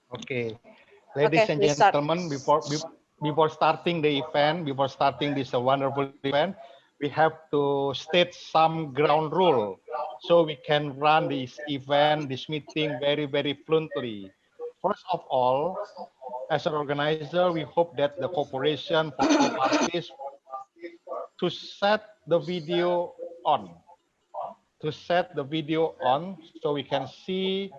Okay, Okay, ladies and we start. gentlemen, before starting the event, before starting this wonderful event, we have to state some ground rule so we can run this event, this meeting very fluently. First of all, as an organizer, we hope that the cooperation for all parties to set the video on, so we can see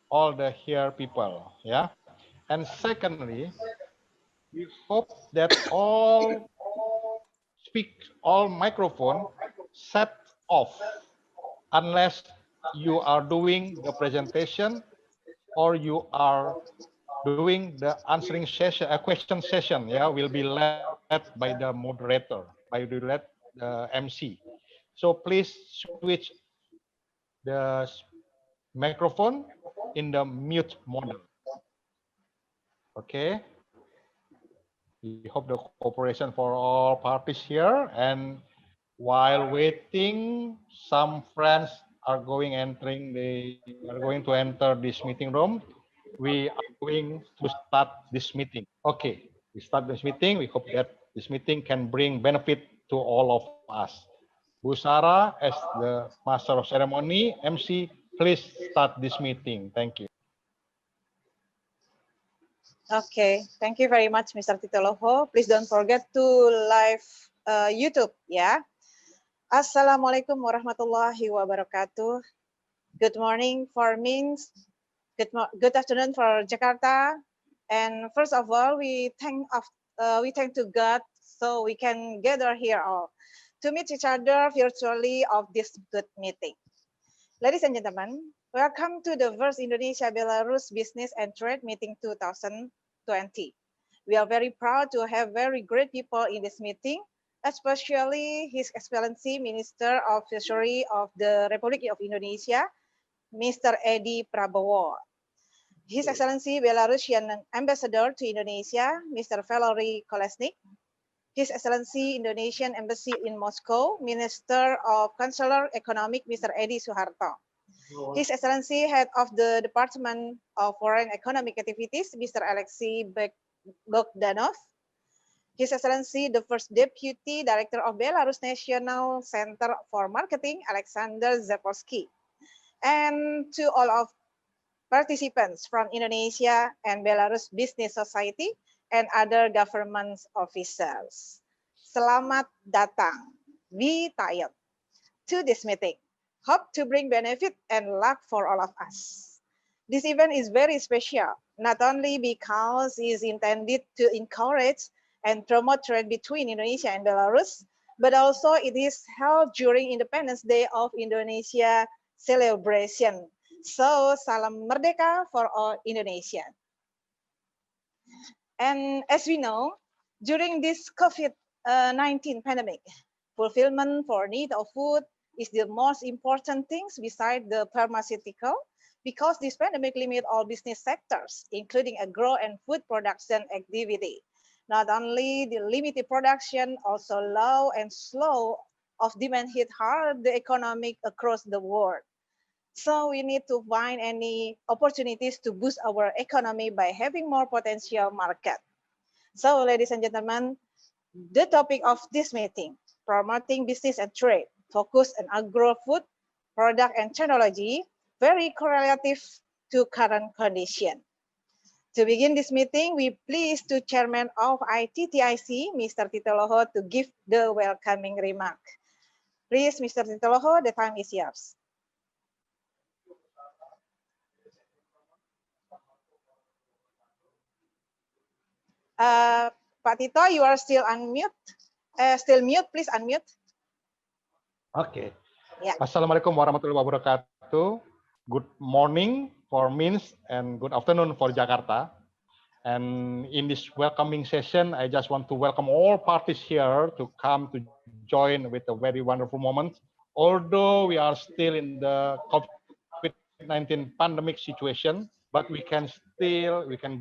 all the here people, yeah. And secondly, we hope that all microphone set off unless you are doing the presentation or you are doing the answering session, a question session, yeah, will be led by the moderator, the MC. So please switch the microphone in the mute mode. Okay. We hope the cooperation for all parties here. And while waiting, some friends are going to enter this meeting room. We are going to start this meeting. Okay, we start this meeting. We hope that this meeting can bring benefit to all of us. Bu Sarah, as the master of ceremony, MC, please start this meeting. Thank you. Okay, thank you very much, Mr. Titoloho. Please don't forget to live YouTube, ya. Assalamualaikum warahmatullahi wabarakatuh. Good morning for Minsk. Good afternoon for Jakarta. And first of all, we thank to God so we can gather here all to meet each other virtually of this good meeting. Ladies and gentlemen, welcome to the first Indonesia-Belarus Business and Trade Meeting 2020. We are very proud to have very great people in this meeting, especially His Excellency Minister of Fishery of the Republic of Indonesia, Mr. Edi Prabowo. His Excellency Belarusian Ambassador to Indonesia, Mr. Valery Kolesnik. His Excellency Indonesian Embassy in Moscow, Minister of Consular Economic, Mr. Edi Suharto. His Excellency Head of the Department of Foreign Economic Activities, Mr. Alexei Bogdanov. His Excellency, the First Deputy Director of Belarus National Center for Marketing, Alexander Zaporsky. And to all of participants from Indonesia and Belarus Business Society, and other government officials. Selamat datang, Witayot, to this meeting. Hope to bring benefit and luck for all of us. This event is very special, not only because it is intended to encourage and promote trade between Indonesia and Belarus, but also it is held during Independence Day of Indonesia celebration. So, salam merdeka for all Indonesian. And as we know, during this COVID-19 pandemic, fulfillment for need of food is the most important things beside the pharmaceutical, because this pandemic limit all business sectors, including agro and food production activity. Not only the limited production, also low and slow of demand hit hard the economic across the world. So we need to find any opportunities to boost our economy by having more potential market. So ladies and gentlemen, the topic of this meeting, promoting business and trade, focus on agro-food, product and technology, very correlative to current condition. To begin this meeting, we pleased to Chairman of ITTIC, Mr. Titoloho, to give the welcoming remark. Please, Mr. Titoloho, the time is yours. Pak Tito, you are still unmute. Still mute, please unmute. Okay. Yeah. Assalamualaikum warahmatullahi wabarakatuh. Good morning for Minsk and good afternoon for Jakarta. And in this welcoming session, I just want to welcome all parties here to come to join with a very wonderful moment. Although we are still in the COVID-19 pandemic situation, but we can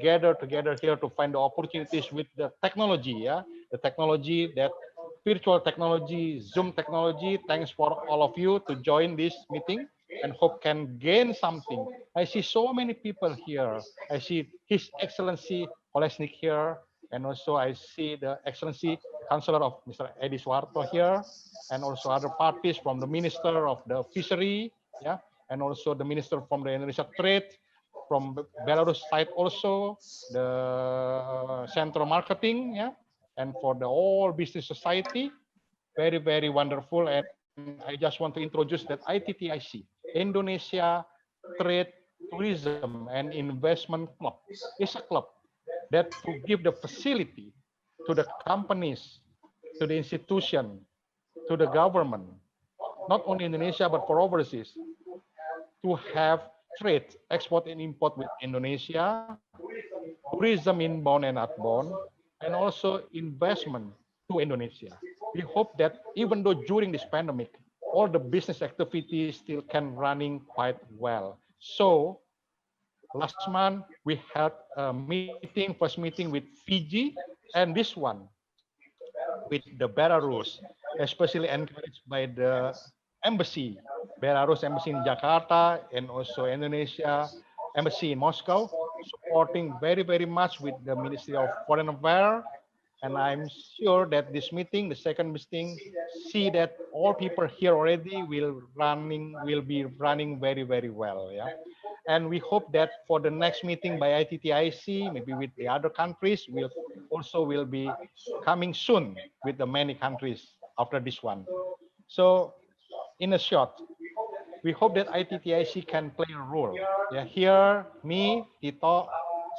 gather together here to find the opportunities with the technology, the technology, that virtual technology, Zoom technology. Thanks for all of you to join this meeting. and hope can gain something. I see so many people here. I see His Excellency Kolesnik here, and also I see the Excellency Councillor of Mr. Edi Suharto here, and also other parties from the Minister of the Fishery, yeah, and also the Minister from the Indonesia Trade, from Belarus side also, the Central Marketing, yeah, and for the whole business society. Very, very wonderful. And I just want to introduce that ITTIC, Indonesia Trade, Tourism, and Investment Club, is a club that to give the facility to the companies, to the institution, to the government, not only Indonesia, but for overseas, to have trade, export and import with Indonesia, tourism inbound and outbound, and also investment to Indonesia. We hope that even though during this pandemic, all the business activities still can running quite well. So last month we had a meeting, first meeting with Fiji, and this one with the Belarus, especially encouraged by the embassy, Belarus embassy in Jakarta, and also Indonesia embassy in Moscow, supporting very, very much with the Ministry of Foreign Affairs. And I'm sure that this meeting, the second meeting, see that all people here already will be running very, very well. Yeah. And we hope that for the next meeting by ITTIC, maybe with the other countries, will be coming soon with the many countries after this one. So in a short, we hope that ITTIC can play a role. Yeah, here, me, Tito,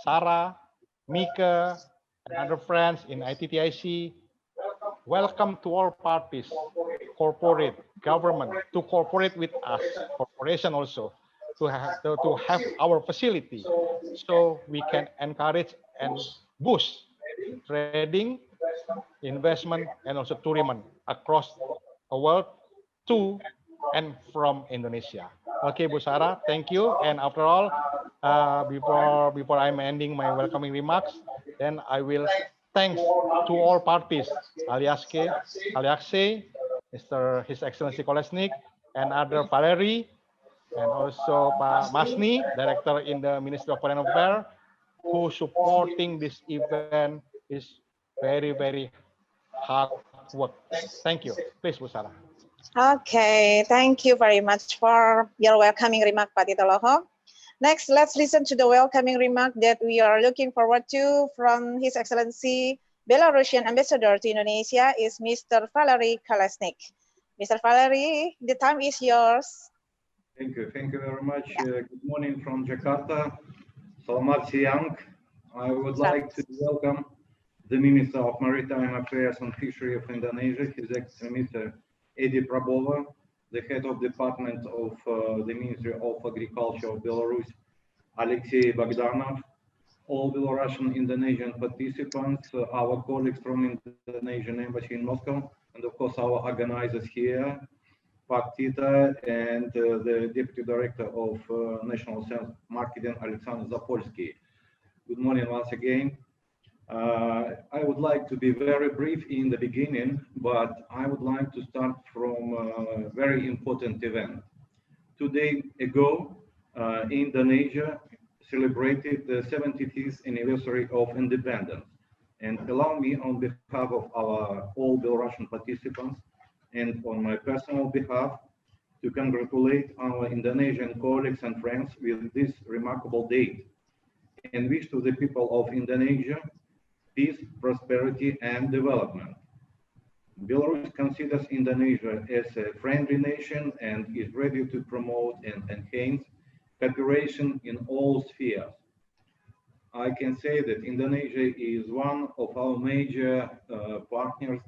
Sarah, Mika, and other friends in ITTIC, welcome to all parties, corporate, government, to cooperate with us, corporation also, to have our facility, so we can encourage and boost trading, investment, and also tourism across the world to and from Indonesia. Okay, Bu Sarah, thank you. And after all, before I'm ending my welcoming remarks, then I will thanks to all parties, Aliaske, His Excellency Kolesnik, and other Valerie, and also Pak Masni, Director in the Ministry of Foreign Affairs, who supporting this event is very, very hard work. Thank you. Please, Bu Sarah. Okay, thank you very much for your welcoming remark, Pak Titoloho. Next, let's listen to the welcoming remark that we are looking forward to from His Excellency Belarusian Ambassador to Indonesia is Mr. Valery Kolesnik. Mr. Valery, the time is yours. Thank you very much. Good morning from Jakarta. Selamat siang. I would like to welcome the Minister of Maritime Affairs and Fishery of Indonesia, His Excellency Mr. Edi Prabova, the Head of Department of the Ministry of Agriculture of Belarus, Alexei Bogdanov, all Belarusian Indonesian participants, our colleagues from Indonesian Embassy in Moscow, and of course our organizers here, Pak Tita, and the Deputy Director of National Sales Marketing, Alexander Zapolsky. Good morning once again. I would like to be very brief in the beginning, but I would like to start from a very important event. 2 days ago, Indonesia celebrated the 75th anniversary of independence. And allow me, on behalf of our all Belarusian participants and on my personal behalf, to congratulate our Indonesian colleagues and friends with this remarkable date and wish to the people of Indonesia peace, prosperity, and development. Belarus considers Indonesia as a friendly nation and is ready to promote and enhance cooperation in all spheres. I can say that Indonesia is one of our major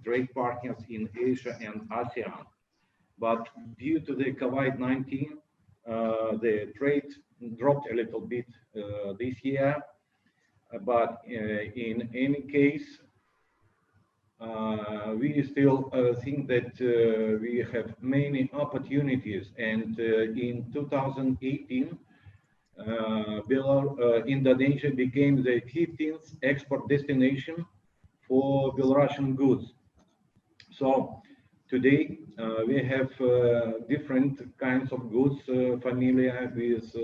trade partners in Asia and ASEAN. But due to the COVID-19, the trade dropped a little bit this year. But in any case, we still think that we have many opportunities. And in 2018, Indonesia became the 15th export destination for Belarusian goods. So today we have different kinds of goods familiar with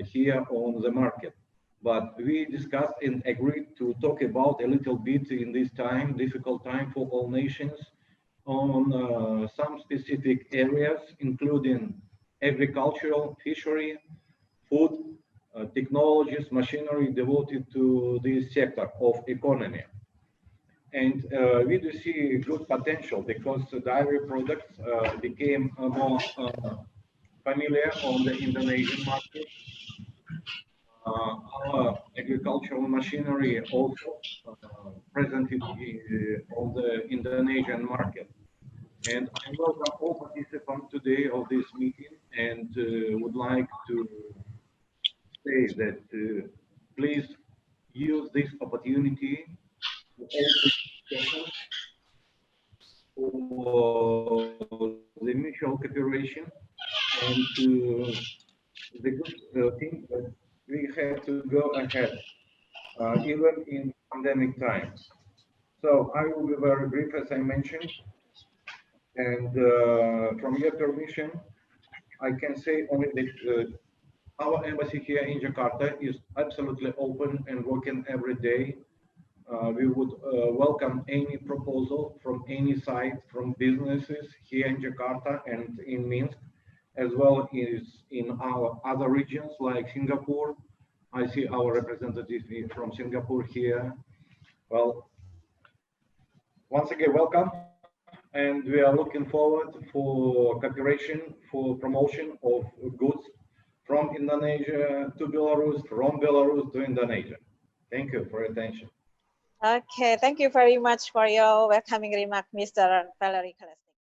here on the market. But we discussed and agreed to talk about a little bit in this time, difficult time for all nations, on some specific areas, including agricultural, fishery, food, technologies, machinery devoted to this sector of economy. And we do see good potential because the dairy products became more familiar on the Indonesian market. Our agricultural machinery also presented on the Indonesian market. And I welcome all participants today of this meeting and would like to say that please use this opportunity for the mutual cooperation and the good thing that we have to go ahead, even in pandemic times. So I will be very brief, as I mentioned, and from your permission, I can say only that our embassy here in Jakarta is absolutely open and working every day. We would welcome any proposal from any side, from businesses here in Jakarta and in Minsk, as well as in our other regions like Singapore. I see our representative from Singapore here. Well, once again, welcome. And we are looking forward for cooperation, for promotion of goods from Indonesia to Belarus, from Belarus to Indonesia. Thank you for your attention. Okay, thank you very much for your welcoming remark, Mr. Valery Kales.